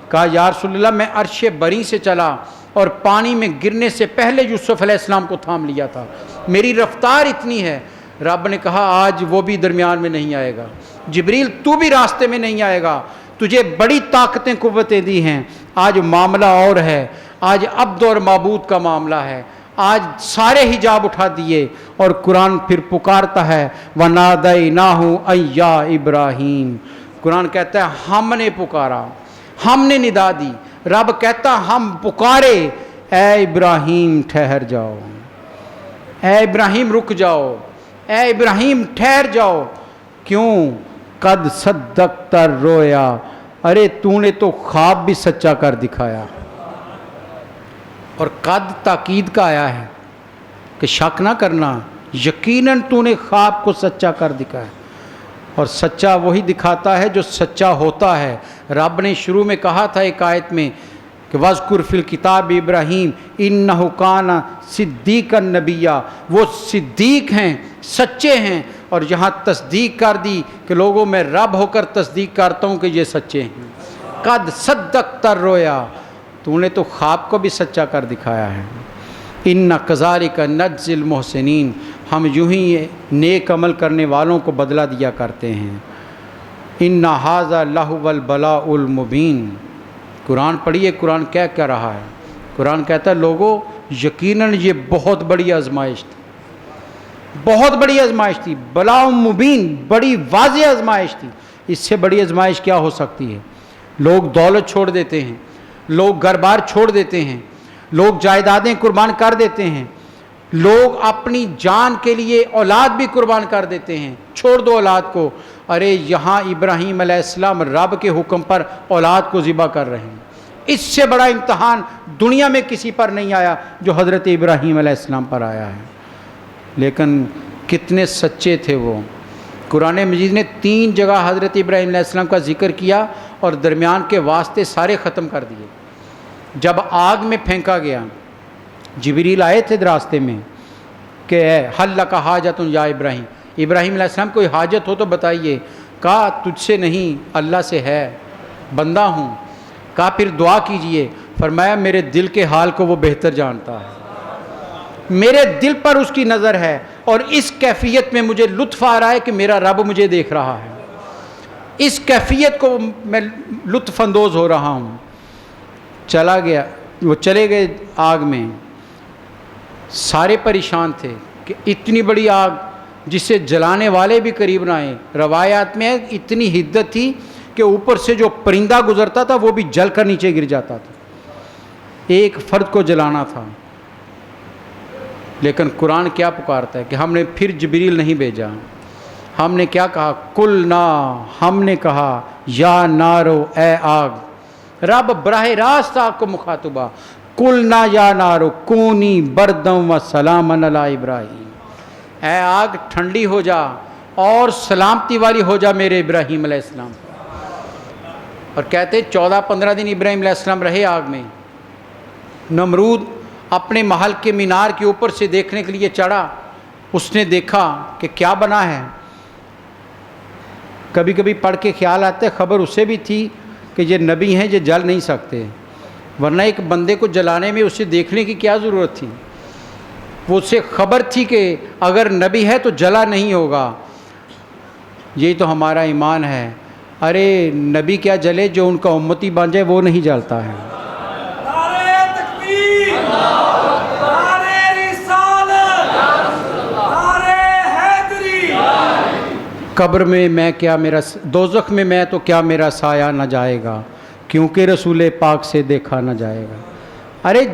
کہا یا رسول اللہ میں عرش بری سے چلا اور پانی میں گرنے سے پہلے یوسف علیہ السلام کو تھام لیا تھا، میری رفتار اتنی ہے۔ رب نے کہا آج وہ بھی درمیان میں نہیں آئے گا، جبریل تو بھی راستے میں نہیں آئے گا، تجھے بڑی طاقتیں قوتیں دی ہیں۔ آج معاملہ اور ہے، آج عبد اور معبود کا معاملہ ہے، آج سارے حجاب اٹھا دیے۔ اور قرآن پھر پکارتا ہے وَنَادَيْنَاهُ أَن يَا إِبْرَاهِيمُ، قرآن کہتا ہے ہم نے پکارا، ہم نے ندا دی۔ رب کہتا ہم پکارے اے ابراہیم ٹھہر جاؤ، اے ابراہیم رک جاؤ، اے ابراہیم ٹھہر جاؤ۔ کیوں؟ قد صدقت الرؤیا، ارے تو نے تو خواب بھی سچا کر دکھایا۔ اور قد تاکید کا آیا ہے کہ شک نہ کرنا، یقیناً تو نے خواب کو سچا کر دکھایا۔ اور سچا وہی دکھاتا ہے جو سچا ہوتا ہے۔ رب نے شروع میں کہا تھا ایک آیت میں کہ وَاذْكُرْ فِي الْكِتَابِ ابراہیم اِنَّهُ كَانَ صِدِّيقًا نَبِيًّا، وہ صدیق ہیں، سچے ہیں۔ اور یہاں تصدیق کر دی کہ لوگوں میں رب ہو کر تصدیق کرتا ہوں کہ یہ سچے ہیں۔ قد صدقت الرؤیا، تو نے تو خواب کو بھی سچا کر دکھایا ہے۔ اِنَّ كَذَلِكَ نَجْزِي الْمُحْسِنِينَ، ہم یوں ہی نیک عمل کرنے والوں کو بدلہ دیا کرتے ہیں۔ اِنَّ هَذَا لَهُوَ الْبَلَاءُ الْمُبِينُ، قرآن پڑھیے قرآن کیا کہہ رہا ہے۔ قرآن کہتا ہے لوگوں یقیناً یہ بہت بڑی آزمائش تھی، بہت بڑی آزمائش تھی، بلاء مبین، بڑی واضح آزمائش تھی۔ اس سے بڑی آزمائش کیا ہو سکتی ہے؟ لوگ دولت چھوڑ دیتے ہیں، لوگ گھر بار چھوڑ دیتے ہیں، لوگ جائیدادیں قربان کر دیتے ہیں، لوگ اپنی جان کے لیے اولاد بھی قربان کر دیتے ہیں، چھوڑ دو اولاد کو، ارے یہاں ابراہیم علیہ السلام رب کے حکم پر اولاد کو ذبح کر رہے ہیں۔ اس سے بڑا امتحان دنیا میں کسی پر نہیں آیا جو حضرت ابراہیم علیہ السلام پر آیا ہے۔ لیکن کتنے سچے تھے وہ۔ قرآن مجید نے 3 جگہ حضرت ابراہیم علیہ السلام کا ذکر کیا اور درمیان کے واسطے سارے ختم کر دیے۔ جب آگ میں پھینکا گیا، جبریل آئے تھے راستے میں کہ حل لک حاجۃ یا ابراہیم، ابراہیم علیہ السلام کوئی حاجت ہو تو بتائیے۔ کہا تجھ سے نہیں، اللہ سے ہے، بندہ ہوں۔ کہا پھر دعا کیجئے۔ فرمایا میرے دل کے حال کو وہ بہتر جانتا ہے، میرے دل پر اس کی نظر ہے، اور اس کیفیت میں مجھے لطف آ رہا ہے کہ میرا رب مجھے دیکھ رہا ہے، اس کیفیت کو میں لطف اندوز ہو رہا ہوں۔ چلا گیا، وہ چلے گئے آگ میں۔ سارے پریشان تھے کہ اتنی بڑی آگ جسے جلانے والے بھی قریب نہ آئیں۔ روایات میں اتنی حدت تھی کہ اوپر سے جو پرندہ گزرتا تھا وہ بھی جل کر نیچے گر جاتا تھا، ایک فرد کو جلانا تھا۔ لیکن قرآن کیا پکارتا ہے کہ ہم نے پھر جبریل نہیں بھیجا، ہم نے کیا کہا؟ قلنا، ہم نے کہا یا نارو، اے آگ، رب براہ راست آگ کو مخاطبہ، قلنا یا نارو کونی بردم و سلاما علی ابراہیم، اے آگ ٹھنڈی ہو جا اور سلامتی والی ہو جا میرے ابراہیم علیہ السلام۔ اور کہتے 14-15 دن ابراہیم علیہ السلام رہے آگ میں۔ نمرود اپنے محل کے مینار کے اوپر سے دیکھنے کے لیے چڑھا، اس نے دیکھا کہ کیا بنا ہے۔ کبھی کبھی پڑھ کے خیال آتا ہے خبر اسے بھی تھی کہ یہ نبی ہیں، یہ جل نہیں سکتے، ورنہ ایک بندے کو جلانے میں اسے دیکھنے کی کیا ضرورت تھی؟ وہ اسے خبر تھی کہ اگر نبی ہے تو جلا نہیں ہوگا۔ یہی تو ہمارا ایمان ہے، ارے نبی کیا جلے، جو ان کا امتی بن جائے وہ نہیں جلتا ہے۔ قبر میں میں کیا، میرا دوزخ میں میں تو کیا میرا سایہ نہ جائے گا، کیونکہ رسول پاک سے دیکھا نہ جائے گا۔ ارے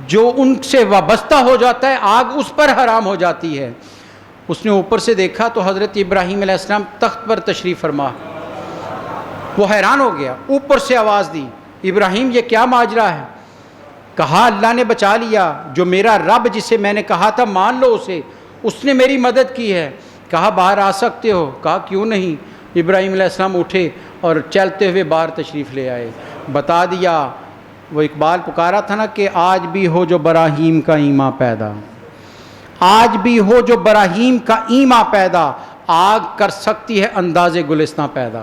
جو ان سے وابستہ ہو جاتا ہے آگ اس پر حرام ہو جاتی ہے۔ اس نے اوپر سے دیکھا تو حضرت ابراہیم علیہ السلام تخت پر تشریف فرما، وہ حیران ہو گیا، اوپر سے آواز دی ابراہیم یہ کیا ماجرا ہے؟ کہا اللہ نے بچا لیا، جو میرا رب جسے میں نے کہا تھا مان لو اسے، اس نے میری مدد کی ہے۔ کہا باہر آ سکتے ہو؟ کہا کیوں نہیں۔ ابراہیم علیہ السلام اٹھے اور چلتے ہوئے باہر تشریف لے آئے۔ بتا دیا، وہ اقبال پکارا تھا نا کہ آج بھی ہو جو براہیم کا ایمان پیدا، آج بھی ہو جو براہیم کا ایمان پیدا، آگ کر سکتی ہے انداز گلستان پیدا،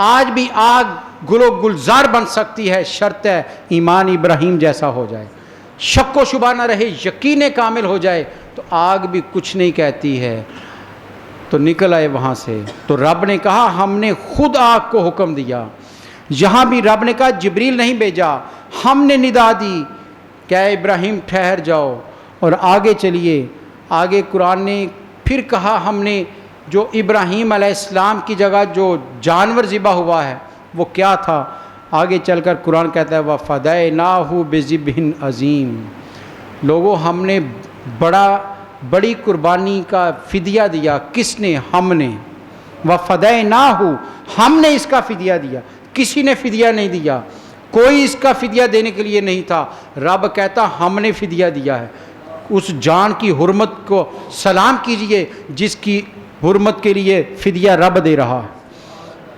آج بھی آگ گل و گلزار بن سکتی ہے، شرط ہے ایمان ابراہیم جیسا ہو جائے، شک و شبہ نہ رہے، یقین کامل ہو جائے تو آگ بھی کچھ نہیں کہتی ہے۔ تو نکل آئے وہاں سے، تو رب نے کہا ہم نے خود آگ کو حکم دیا۔ یہاں بھی رب نے کہا جبریل نہیں بھیجا، ہم نے ندا دی کہ اے ابراہیم ٹھہر جاؤ اور آگے چلیے۔ آگے قرآن نے پھر کہا ہم نے جو ابراہیم علیہ السلام کی جگہ جو جانور ذبح ہوا ہے وہ کیا تھا؟ آگے چل کر قرآن کہتا ہے وَفَدَيْنَاهُ بِذِبْحٍ عَظِيمٍ، لوگوں ہم نے بڑی قربانی کا فدیہ دیا۔ کس نے؟ ہم نے۔ وَفَدَيْنَاهُ، ہم نے اس کا فدیہ دیا، کسی نے فدیہ نہیں دیا، کوئی اس کا فدیہ دینے کے لیے نہیں تھا۔ رب کہتا ہم نے فدیہ دیا ہے۔ اس جان کی حرمت کو سلام کیجئے جس کی حرمت کے لیے فدیہ رب دے رہا ہے۔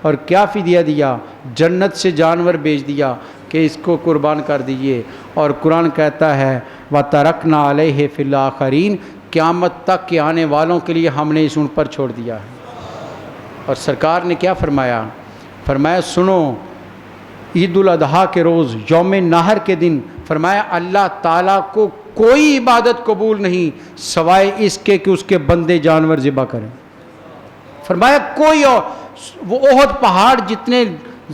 اور کیا فدیہ دیا؟ جنت سے جانور بیچ دیا کہ اس کو قربان کر دیجئے۔ اور قرآن کہتا ہے وَتَرَكْنَا عَلَيْهِ فِي الْآخِرِينَ، قیامت تک کے آنے والوں کے لیے ہم نے اس ان پر چھوڑ دیا ہے۔ اور سرکار نے کیا فرمایا؟ فرمایا سنو، عید الاضحیٰ کے روز یوم نحر کے دن فرمایا اللہ تعالیٰ کو کوئی عبادت قبول نہیں سوائے اس کے کہ اس کے بندے جانور ذبح کریں۔ فرمایا کوئی اور، وہ احد پہاڑ جتنے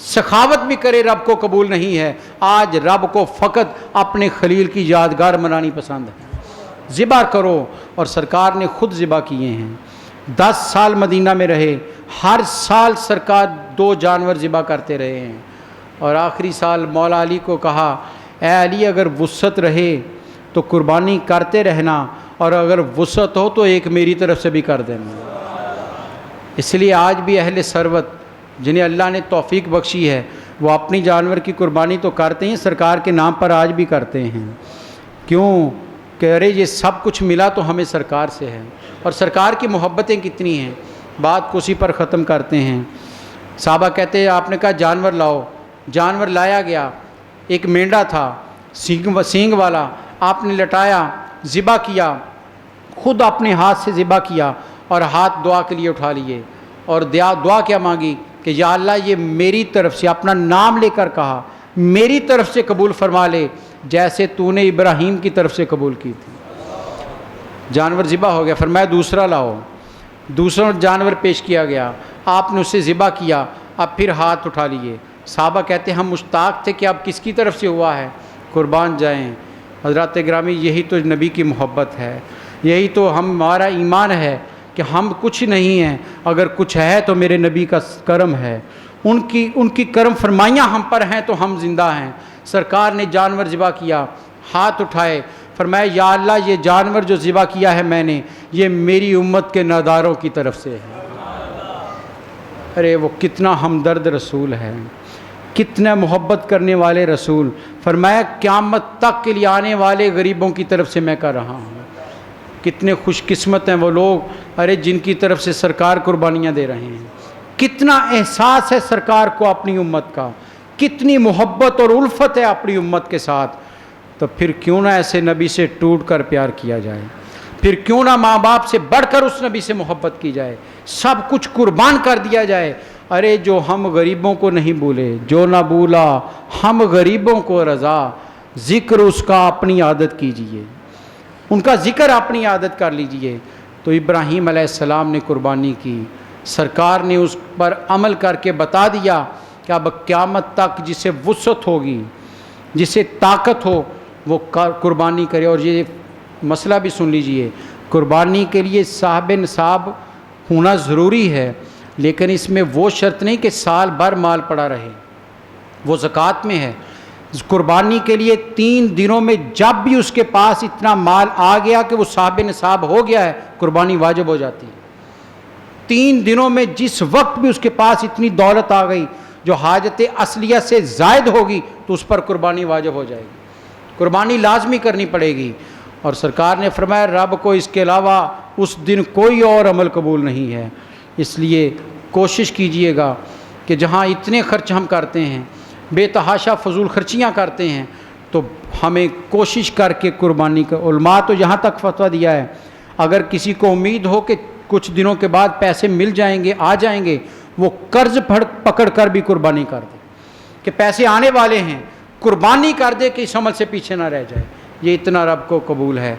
سخاوت بھی کرے رب کو قبول نہیں ہے۔ آج رب کو فقط اپنے خلیل کی یادگار منانی پسند ہے۔ ذبح کرو، اور سرکار نے خود ذبح کیے ہیں۔ 10 سال مدینہ میں رہے، ہر سال سرکار 2 جانور ذبح کرتے رہے ہیں۔ اور آخری سال مولا علی کو کہا اے علی اگر وسعت رہے تو قربانی کرتے رہنا، اور اگر وسعت ہو تو ایک میری طرف سے بھی کر دینا۔ اس لیے آج بھی اہل ثروت جنہیں اللہ نے توفیق بخشی ہے وہ اپنی جانور کی قربانی تو کرتے ہیں، سرکار کے نام پر آج بھی کرتے ہیں۔ کیوں کہ ارے یہ سب کچھ ملا تو ہمیں سرکار سے ہے، اور سرکار کی محبتیں کتنی ہیں۔ بات کو اسی پر ختم کرتے ہیں۔ صحابہ کہتے ہیں آپ نے کہا جانور لاؤ، جانور لایا گیا، ایک مینڈا تھا سینگ والا، آپ نے لٹایا، ذبح کیا، خود اپنے ہاتھ سے ذبح کیا اور ہاتھ دعا کے لیے اٹھا لیے، اور دعا کیا مانگی کہ یا اللہ یہ میری طرف سے، اپنا نام لے کر کہا، میری طرف سے قبول فرما لے جیسے تو نے ابراہیم کی طرف سے قبول کی تھی۔ جانور ذبح ہو گیا، فرمایا دوسرا لاؤ، دوسرا جانور پیش کیا گیا، آپ نے اسے ذبح کیا، اب پھر ہاتھ اٹھا لیے۔ صحابہ کہتے ہیں ہم مشتاق تھے کہ اب کس کی طرف سے ہوا ہے، قربان جائیں۔ حضرات گرامی یہی تو نبی کی محبت ہے، یہی تو ہمارا ایمان ہے کہ ہم کچھ نہیں ہیں، اگر کچھ ہے تو میرے نبی کا کرم ہے، ان کی کرم فرمائیاں ہم پر ہیں تو ہم زندہ ہیں۔ سرکار نے جانور ذبح کیا، ہاتھ اٹھائے، فرمایا یا اللہ یہ جانور جو ذبح کیا ہے میں نے، یہ میری امت کے ناداروں کی طرف سے ہے۔ ارے وہ کتنا ہمدرد رسول ہے، کتنا محبت کرنے والے رسول۔ فرمایا قیامت تک کے لیے آنے والے غریبوں کی طرف سے میں کر رہا ہوں۔ کتنے خوش قسمت ہیں وہ لوگ ارے جن کی طرف سے سرکار قربانیاں دے رہے ہیں۔ کتنا احساس ہے سرکار کو اپنی امت کا، کتنی محبت اور الفت ہے اپنی امت کے ساتھ۔ تو پھر کیوں نہ ایسے نبی سے ٹوٹ کر پیار کیا جائے، پھر کیوں نہ ماں باپ سے بڑھ کر اس نبی سے محبت کی جائے، سب کچھ قربان کر دیا جائے۔ ارے جو ہم غریبوں کو نہیں بھولے، جو نہ بھولا ہم غریبوں کو رضا، ذکر اس کا اپنی عادت کیجئے، ان کا ذکر اپنی عادت کر لیجئے۔ تو ابراہیم علیہ السلام نے قربانی کی، سرکار نے اس پر عمل کر کے بتا دیا کہ اب قیامت تک جسے وسعت ہوگی، جسے طاقت ہو وہ قربانی کرے۔ اور یہ مسئلہ بھی سن لیجئے، قربانی کے لیے صاحب نصاب ہونا ضروری ہے، لیکن اس میں وہ شرط نہیں کہ سال بھر مال پڑا رہے، وہ زکوٰۃ میں ہے۔ قربانی کے لیے 3 دنوں میں جب بھی اس کے پاس اتنا مال آ گیا کہ وہ صاحب نصاب ہو گیا ہے، قربانی واجب ہو جاتی ہے۔ 3 دنوں میں جس وقت بھی اس کے پاس اتنی دولت آ گئی جو حاجت اصلیہ سے زائد ہوگی تو اس پر قربانی واجب ہو جائے گی، قربانی لازمی کرنی پڑے گی۔ اور سرکار نے فرمایا رب کو اس کے علاوہ اس دن کوئی اور عمل قبول نہیں ہے۔ اس لیے کوشش کیجئے گا کہ جہاں اتنے خرچ ہم کرتے ہیں، بے تحاشا فضول خرچیاں کرتے ہیں، تو ہمیں کوشش کر کے قربانی کا، علماء تو یہاں تک فتویٰ دیا ہے اگر کسی کو امید ہو کہ کچھ دنوں کے بعد پیسے مل جائیں گے، آ جائیں گے، وہ قرض پکڑ کر بھی قربانی کر دے کہ پیسے آنے والے ہیں، قربانی کر دے کہ اس عمل سے پیچھے نہ رہ جائے۔ یہ اتنا رب کو قبول ہے،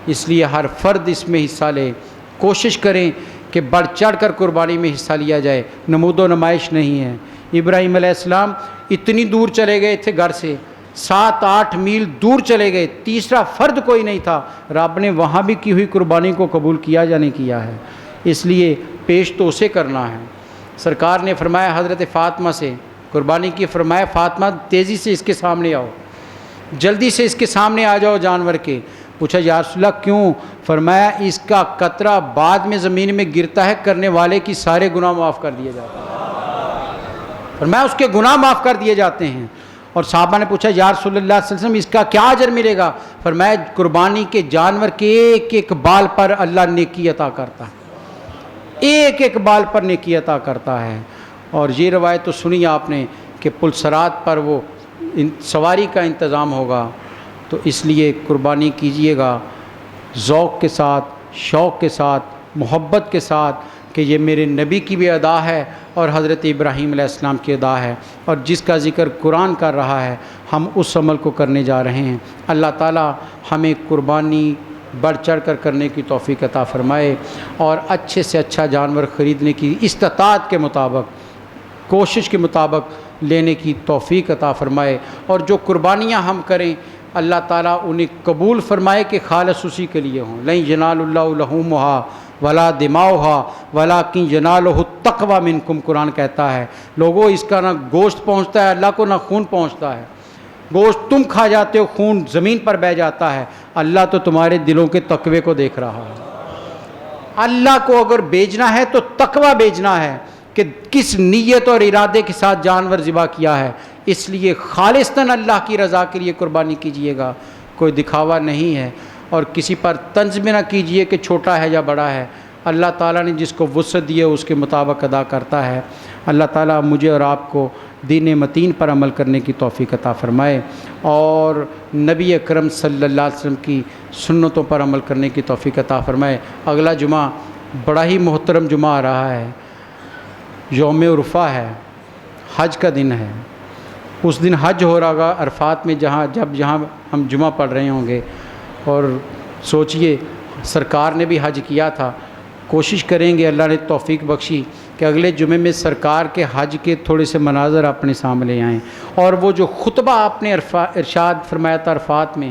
اس لیے ہر فرد اس میں حصہ لے، کوشش کریں کہ بڑھ چڑھ کر قربانی میں حصہ لیا جائے، نمود و نمائش نہیں ہے۔ ابراہیم علیہ السلام اتنی دور چلے گئے تھے گھر سے، 7-8 میل دور چلے گئے، تیسرا فرد کوئی نہیں تھا، رب نے وہاں بھی کی ہوئی قربانی کو قبول کیا یا نہیں کیا ہے، اس لیے پیش تو اسے کرنا ہے۔ سرکار نے فرمایا حضرت فاطمہ سے قربانی کی، فرمایا فاطمہ تیزی سے اس کے سامنے آؤ، جلدی سے اس کے سامنے آ جاؤ جانور کے۔ پوچھا یا رسول اللہ کیوں؟ فرمایا اس کا قطرہ بعد میں زمین میں گرتا ہے، کرنے والے کی سارے گناہ معاف کر دیے جاتے ہیں، فرمایا اس کے گناہ معاف کر دیے جاتے ہیں۔ اور صحابہ نے پوچھا یا رسول اللہ صلی اللہ علیہ وسلم اس کا کیا اجر ملے گا؟ فرمایا قربانی کے جانور کے ایک ایک بال پر اللہ نیکی عطا کرتا ہے، ایک ایک بال پر نیکی عطا کرتا ہے۔ اور یہ روایت تو سنی آپ نے کہ پلسرات پر وہ سواری کا انتظام ہوگا، تو اس لیے قربانی کیجئے گا ذوق کے ساتھ، شوق کے ساتھ، محبت کے ساتھ کہ یہ میرے نبی کی بھی ادا ہے اور حضرت ابراہیم علیہ السلام کی ادا ہے، اور جس کا ذکر قرآن کر رہا ہے ہم اس عمل کو کرنے جا رہے ہیں۔ اللہ تعالی ہمیں قربانی بڑھ چڑھ کر کرنے کی توفیق عطا فرمائے، اور اچھے سے اچھا جانور خریدنے کی استطاعت کے مطابق، کوشش کے مطابق لینے کی توفیق عطا فرمائے، اور جو قربانیاں ہم کریں اللہ تعالیٰ انہیں قبول فرمائے کہ خالص اسی کے لیے ہوں۔ لن ینال اللہ لحومها ولا دماؤها ولکن ینالہ التقوی منکم، قرآن کہتا ہے لوگوں اس کا نہ گوشت پہنچتا ہے اللہ کو، نہ خون پہنچتا ہے، گوشت تم کھا جاتے ہو، خون زمین پر بہہ جاتا ہے، اللہ تو تمہارے دلوں کے تقوی کو دیکھ رہا ہے۔ اللہ کو اگر بیچنا ہے تو تقوی بیچنا ہے کہ کس نیت اور ارادے کے ساتھ جانور ذبح کیا ہے، اس لیے خالصتاً اللہ کی رضا کے لیے قربانی کیجئے گا، کوئی دکھاوا نہیں ہے، اور کسی پر طنز بھی نہ کیجئے کہ چھوٹا ہے یا بڑا ہے۔ اللہ تعالیٰ نے جس کو وسعت دی ہے اس کے مطابق ادا کرتا ہے۔ اللہ تعالیٰ مجھے اور آپ کو دین متین پر عمل کرنے کی توفیق عطا فرمائے، اور نبی اکرم صلی اللہ علیہ وسلم کی سنتوں پر عمل کرنے کی توفیق عطا فرمائے۔ اگلا جمعہ بڑا ہی محترم جمعہ آ رہا ہے، یوم عرفہ ہے، حج کا دن ہے۔ اس دن حج ہو رہا ہوگا عرفات میں، جہاں ہم جمعہ پڑھ رہے ہوں گے، اور سوچئے سرکار نے بھی حج کیا تھا۔ کوشش کریں گے، اللہ نے توفیق بخشی کہ اگلے جمعے میں سرکار کے حج کے تھوڑے سے مناظر اپنے سامنے آئیں، اور وہ جو خطبہ آپ نے ارشاد فرمایا تھا عرفات میں،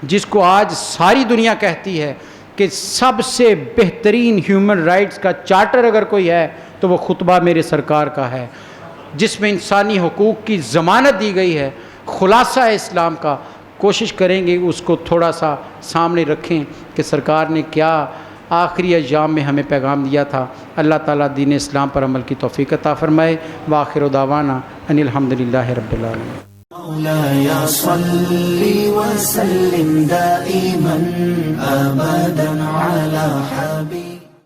جس کو آج ساری دنیا کہتی ہے کہ سب سے بہترین ہیومن رائٹس کا چارٹر اگر کوئی ہے تو وہ خطبہ میرے سرکار کا ہے، جس میں انسانی حقوق کی ضمانت دی گئی ہے، خلاصہ ہے اسلام کا۔ کوشش کریں گے اس کو تھوڑا سا سامنے رکھیں کہ سرکار نے کیا آخری ایام میں ہمیں پیغام دیا تھا۔ اللہ تعالیٰ دین اسلام پر عمل کی توفیق عطا فرمائے۔ وآخر دعوانا ان الحمدللہ رب العالمین۔ مولاي صل وسلم دائما أبدا على حبيبك